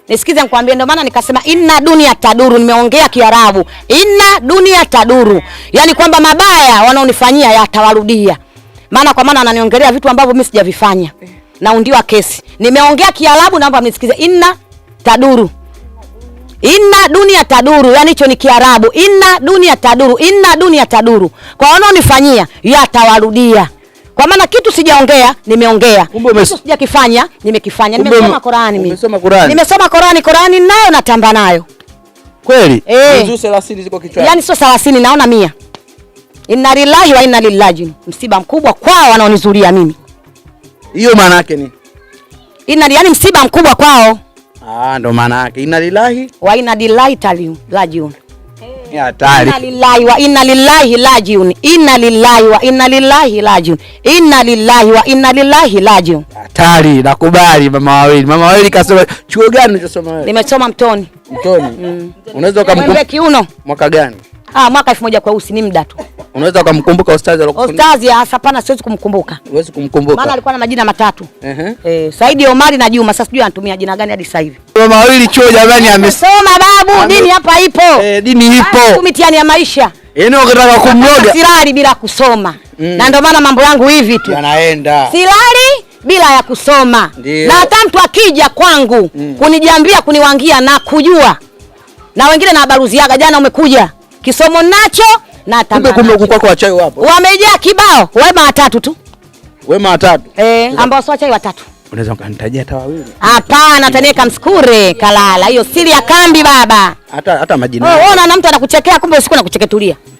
Nisikize nikwambie, ndio maana nikasema inna dunia taduru, nimeongea Kiarabu. Inna dunia taduru. Yaani kwamba mabaya wanaonifanyia yatawarudia. Maana kwa maana ananiongelea vitu ambavyo mimi sijavifanya. Na undiwa kesi. Nimeongea Kiarabu, naomba mnisikize. Inna taduru. Inna dunia taduru, yani hicho ni Kiarabu. Inna dunia taduru, inna dunia taduru. Kwa wanaonifanyia yatawarudia. Kwa maana kitu sijaongea, nimeongea. Kitu sijakifanya, nimekifanya. Nimesoma Qur'ani mimi. Umesoma Qur'ani? Nimesoma Qur'ani nayo natamba nayo. Kweli? Juzuu 30 ziko kichwani. Yaani sio 30, naona 100. Inna lillahi wa inna ilaihi rajiun. Msiba mkubwa kwao wanaonizuria mimi. Hiyo maana yake ni? Yani msiba mkubwa kwao. Ndo maana yake. Inna lillahi wa inna ilaihi rajiun. Ni hatari. Inna lillahi wa inna ilaihi rajiun. Inna lillahi wa inna ilaihi rajiun. Inna lillahi wa inna ilaihi rajiun. Hatari, nakubali mama wawili. Mama wawili kasoma chuo gani unachosoma wewe? Nimesoma Mtoni. Mtoni. Unaweza ukamkumbuka kiuno? Mwaka gani? Mwaka 1000 kweusi, ni muda tu. Unaweza ukamkumbuka ustazi aliyokufundisha? Ustazi hapana, siwezi kumkumbuka. Huwezi kumkumbuka. Maana alikuwa na majina matatu. Saidi Omari na Juma. Sasa sijui anatumia jina gani hadi sasa hivi. Mama wawili chuo jamani amesoma babu, dini hapa ipo. Dini ipo. Mitihani ya maisha. Ukitaka kumloga silali bila kusoma. Na ndio maana mambo yangu hivi tu. Yanaenda. Silali bila ya kusoma. Na hata mtu akija kwangu kunijiambia kuniwangia na kujua. Na wengine na habaruziaga, jana umekuja. Kisomo nacho na tamana. Kumbe huko kwako wachawi wapo. Wamejaa kibao, wema watatu tu. Wema watatu? Ambao sio wachawi watatu. Unaweza ukanitajia hata wawili? Hapana, taneka mskure kalala. Hiyo siri ya kambi baba. Hata majina. Wewe unaona mtu anakuchekea kumbe usiku anakucheketulia.